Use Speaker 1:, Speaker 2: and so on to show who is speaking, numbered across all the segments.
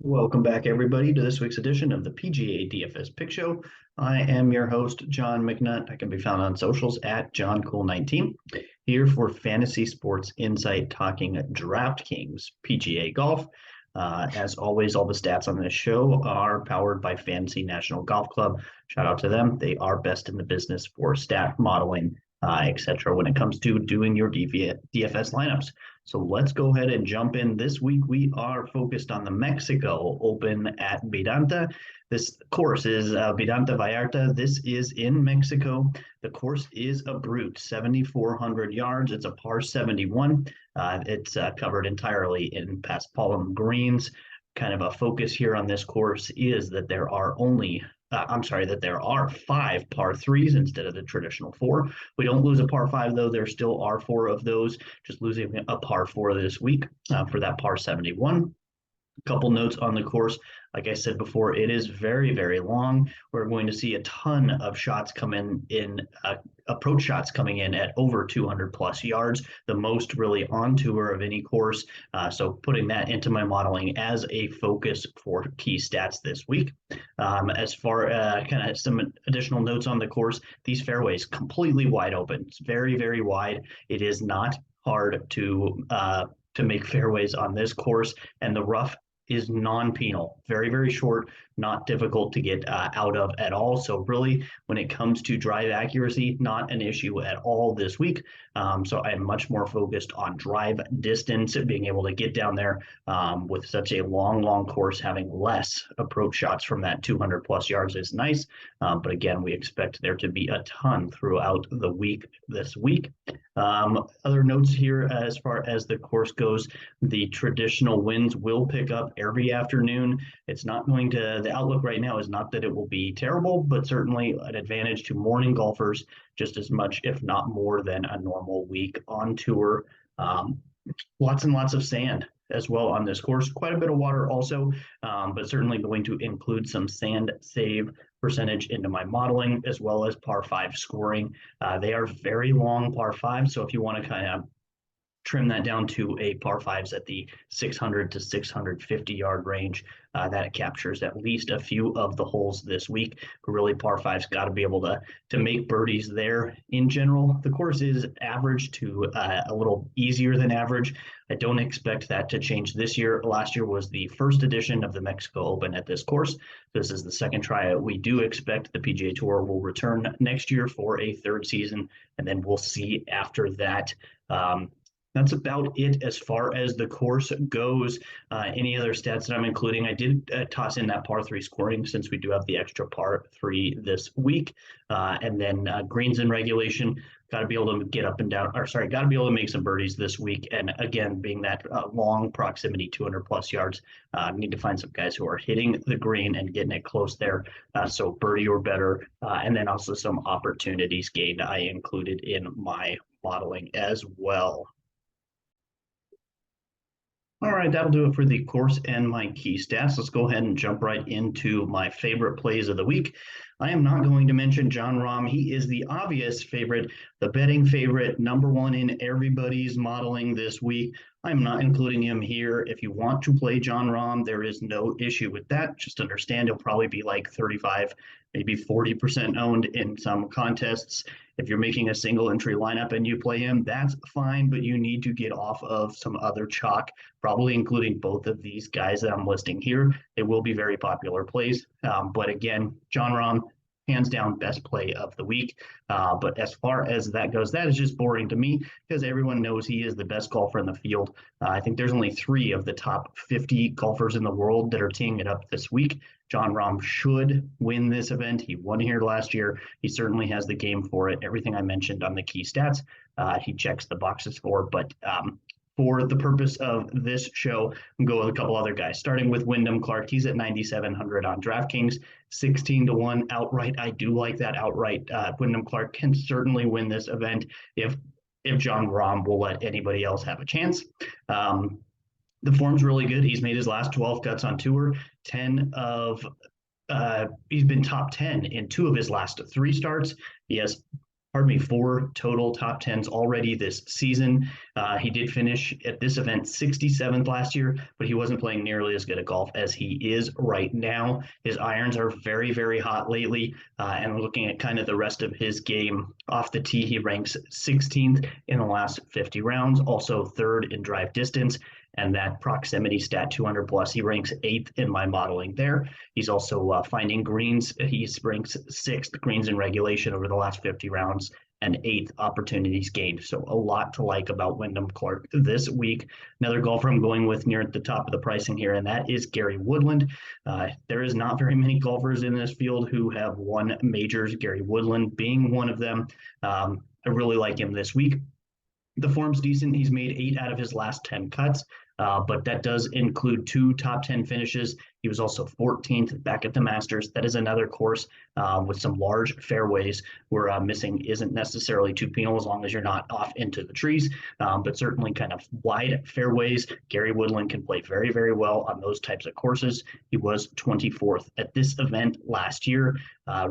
Speaker 1: Welcome back, everybody, to this week's edition of the PGA DFS Pick Show. I am your host, John McNutt. I can be found on socials at JohnCool19, here for Fantasy Sports Insight, talking DraftKings PGA Golf. As always, all the stats on this show are powered by Fantasy National Golf Club. Shout out to them. They are best in the business for stat modeling, etc., when it comes to doing your DFS lineups. So let's go ahead and jump in. This week, we are focused on the Mexico Open at Vidanta. This course is Vidanta Vallarta. This is in Mexico. The course is a brute, 7,400 yards. It's a par 71. It's covered entirely in paspalum greens. Kind of a focus here on this course is that there are that there are 5 par 3s instead of the traditional 4. We don't lose a par 5, though. There still are 4 of those, just losing a par 4 this week for that par 71. A couple notes on the course. Like I said before, it is very, very long. We're going to see a ton of shots come in approach shots coming in at over 200 plus yards, the most really on tour of any course. So putting that into my modeling as a focus for key stats this week. As far kind of some additional notes on the course, these fairways completely wide open. It's very, very wide. It is not hard to make fairways on this course, and the rough is non-penal, very, very short, not difficult to get out of at all. So really, when it comes to drive accuracy, not an issue at all this week. So I'm much more focused on drive distance, being able to get down there with such a long course. Having less approach shots from that 200 plus yards is nice. But again, we expect there to be a ton throughout the week this week. Other notes here as far as the course goes, the traditional winds will pick up every afternoon. It's not going to, the outlook right now is not that it will be terrible, but certainly an advantage to morning golfers just as much, if not more, than a normal week on tour. Lots and lots of sand as well on this course. Quite a bit of water also, but certainly going to include some sand save percentage into my modeling, as well as par 5 scoring. They are very long par 5s, so if you want to kind of trim that down to a par 5s at the 600 to 650 yard range, that captures at least a few of the holes this week. But really, par 5's got to be able to make birdies there. In general, the course is average to a little easier than average. I don't expect that to change this year. Last year was the first edition of the Mexico Open at this course. This is the second try. We do expect the PGA Tour will return next year for a third season, and then we'll see after that. That's about it as far as the course goes. Any other stats that I'm including? I did toss in that par 3 scoring, since we do have the extra par 3 this week. And then greens in regulation, got to be able to get up and down, got to be able to make some birdies this week. And again, being that long proximity, 200 plus yards, need to find some guys who are hitting the green and getting it close there. So birdie or better. And then also some opportunities gained I included in my modeling as well. All right, that'll do it for the course and my key stats. Let's go ahead and jump right into my favorite plays of the week. I am not going to mention Jon Rahm. He is the obvious favorite, the betting favorite, #1 in everybody's modeling this week. I'm not including him here. If you want to play Jon Rahm, there is no issue with that. Just understand he'll probably be like 35, maybe 40% owned in some contests. If you're making a single entry lineup and you play him, that's fine, but you need to get off of some other chalk, probably including both of these guys that I'm listing here. They will be very popular plays. But again, Jon Rahm, hands down, best play of the week. But as far as that goes, that is just boring to me because everyone knows he is the best golfer in the field. I think there's only 3 of the top 50 golfers in the world that are teeing it up this week. Jon Rahm should win this event. He won here last year. He certainly has the game for it. Everything I mentioned on the key stats, he checks the boxes for. But for the purpose of this show, I'm going with a couple other guys, starting with Wyndham Clark. He's at 9,700 on DraftKings, 16-1 outright. I do like that outright. Wyndham Clark can certainly win this event if Jon Rahm will let anybody else have a chance. The form's really good. He's made his last 12 cuts on tour. He's been top 10 in 2 of his last 3 starts. He has pardon me, four total top tens already this season. He did finish at this event 67th last year, but he wasn't playing nearly as good at golf as he is right now. His irons are very, very hot lately. And looking at kind of the rest of his game off the tee, he ranks 16th in the last 50 rounds, also third in drive distance. And that proximity stat 200 plus, he ranks eighth in my modeling there. He's also finding greens. He ranks sixth greens in regulation over the last 50 rounds and eighth opportunities gained. So a lot to like about Wyndham Clark this week. Another golfer I'm going with near at the top of the pricing here, and that is Gary Woodland. There is not very many golfers in this field who have won majors, Gary Woodland being one of them. I really like him this week. The form's decent. He's made 8 out of his last 10 cuts, but that does include 2 top 10 finishes. He was also 14th back at the Masters. That is another course with some large fairways where missing isn't necessarily too penal as long as you're not off into the trees, but certainly kind of wide fairways. Gary Woodland can play very, very well on those types of courses. He was 24th at this event last year,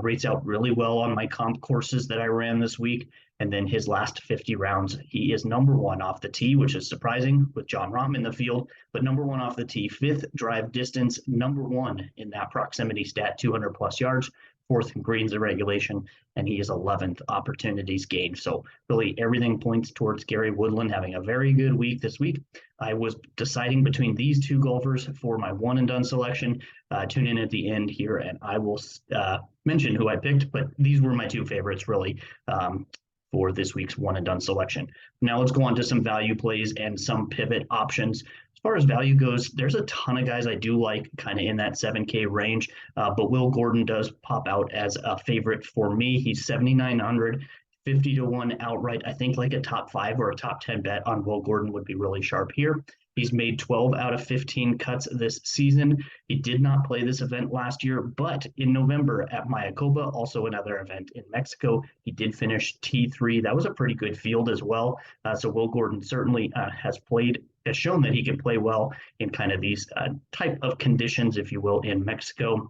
Speaker 1: rates out really well on my comp courses that I ran this week. And then his last 50 rounds, he is number 1 off the tee, which is surprising with Jon Rahm in the field, but number 1 off the tee, 5th drive distance, number 1 in that proximity stat, 200 plus yards, 4th in greens in regulation, and he is 11th opportunities gained. So really everything points towards Gary Woodland having a very good week this week. I was deciding between these 2 golfers for my one and done selection. Tune in at the end here and I will mention who I picked, but these were my 2 favorites really. For this week's one and done selection. Now let's go on to some value plays and some pivot options. As far as value goes, there's a ton of guys I do like kind of in that 7K range, but Will Gordon does pop out as a favorite for me. He's 7,900. 50 to 1 outright. I think like a top 5 or a top 10 bet on Will Gordon would be really sharp here. He's made 12 out of 15 cuts this season. He did not play this event last year, but in November at Mayakoba, also another event in Mexico, he did finish T3. That was a pretty good field as well. So Will Gordon certainly has shown that he can play well in kind of these type of conditions, if you will, in Mexico.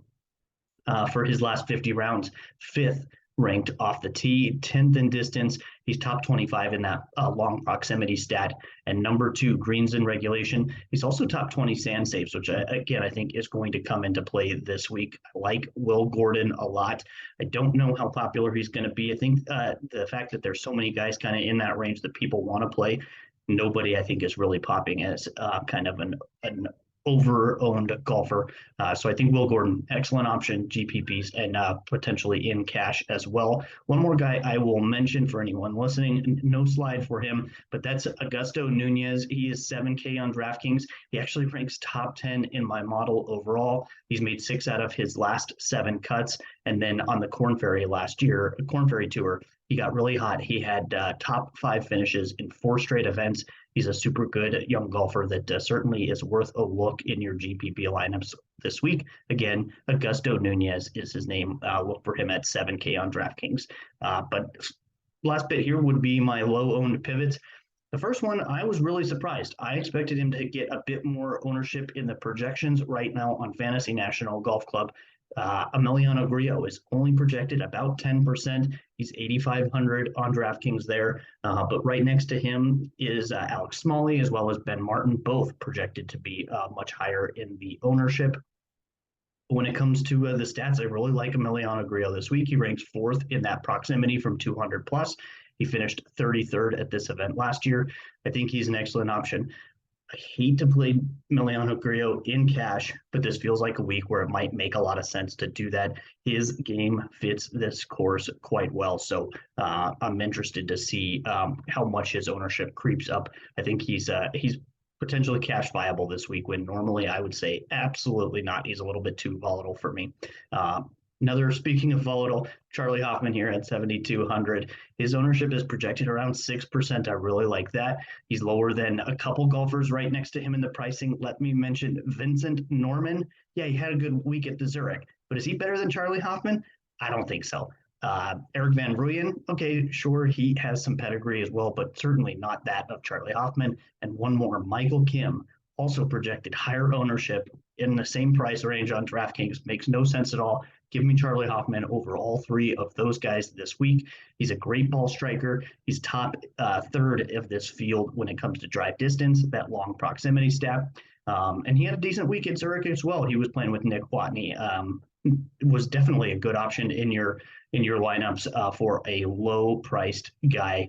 Speaker 1: For his last 50 rounds, 5th ranked off the tee, 10th in distance. He's top 25 in that long proximity stat, and number 2 greens in regulation. He's also top 20 sand saves, which again I think is going to come into play this week. I like Will Gordon a lot. I don't know how popular he's going to be. I think the fact that there's so many guys kind of in that range that people want to play, nobody I think is really popping as kind of an over-owned golfer. So I think Will Gordon, excellent option, GPPs, and potentially in cash as well. One more guy I will mention for anyone listening, no slide for him, but that's Augusto Nunez. He is 7K on DraftKings. He actually ranks top 10 in my model overall. He's made 6 out of his last 7 cuts. And then on the Korn Ferry Tour, he got really hot. He had top 5 finishes in 4 straight events. He's a super good young golfer that certainly is worth a look in your GPP lineups this week. Again, Augusto Nunez is his name. Look for him at 7K on DraftKings. But last bit here would be my low-owned pivots. The first one, I was really surprised. I expected him to get a bit more ownership in the projections right now on Fantasy National Golf Club. Emiliano Grillo is only projected about 10%. He's 8,500 on DraftKings there. But right next to him is Alex Smalley as well as Ben Martin, both projected to be much higher in the ownership. When it comes to the stats, I really like Emiliano Grillo this week. He ranks 4th in that proximity from 200 plus. He finished 33rd at this event last year. I think he's an excellent option. I hate to play Emiliano Grillo in cash, but this feels like a week where it might make a lot of sense to do that. His game fits this course quite well, so I'm interested to see how much his ownership creeps up. I think he's potentially cash viable this week when normally I would say absolutely not. He's a little bit too volatile for me. Speaking of volatile, Charlie Hoffman here at 7,200. His ownership is projected around 6%. I really like that. He's lower than a couple golfers right next to him in the pricing. Let me mention Vincent Norman. Yeah, he had a good week at the Zurich, but is he better than Charlie Hoffman? I don't think so. Eric Van Rooyen, okay, sure, he has some pedigree as well, but certainly not that of Charlie Hoffman. And one more, Michael Kim, also projected higher ownership in the same price range on DraftKings. Makes no sense at all. Give me Charlie Hoffman over all three of those guys this week. He's a great ball striker. He's top third of this field when it comes to drive distance, that long proximity stat. And he had a decent week at Zurich as well. He was playing with Nick Watney. Was definitely a good option in your lineups for a low-priced guy.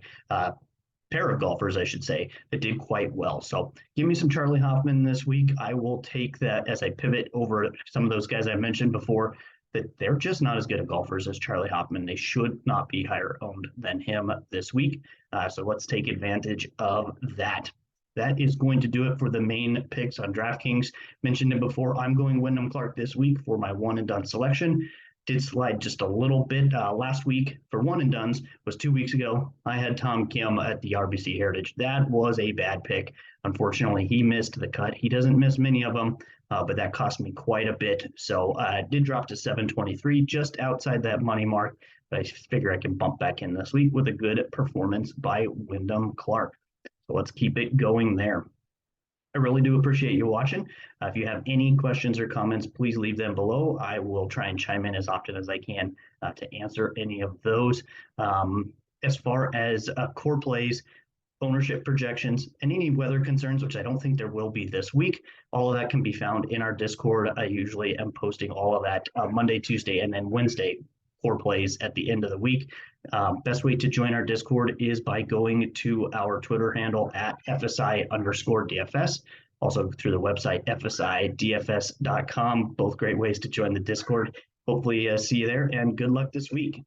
Speaker 1: Pair of golfers, I should say, that did quite well. So give me some Charlie Hoffman this week. I will take that as I pivot over some of those guys I mentioned before, that they're just not as good at golfers as Charlie Hoffman. They should not be higher owned than him this week. So let's take advantage of that. That is going to do it for the main picks on DraftKings. Mentioned it before, I'm going Wyndham Clark this week for my one and done selection. Did slide just a little bit last week for one and dones, was 2 weeks ago. I had Tom Kim at the RBC Heritage. That was a bad pick. Unfortunately, he missed the cut. He doesn't miss many of them, but that cost me quite a bit. So I did drop to 723, just outside that money mark. But I figure I can bump back in this week with a good performance by Wyndham Clark. So let's keep it going there. I really do appreciate you watching. If you have any questions or comments, please leave them below. I will try and chime in as often as I can to answer any of those. As far as core plays, ownership projections, and any weather concerns, which I don't think there will be this week, all of that can be found in our Discord. I usually am posting all of that Monday, Tuesday, and then Wednesday core plays at the end of the week. Best way to join our Discord is by going to our Twitter handle at FSI_DFS. Also through the website, FSIDFS.com. Both great ways to join the Discord. Hopefully see you there, and good luck this week.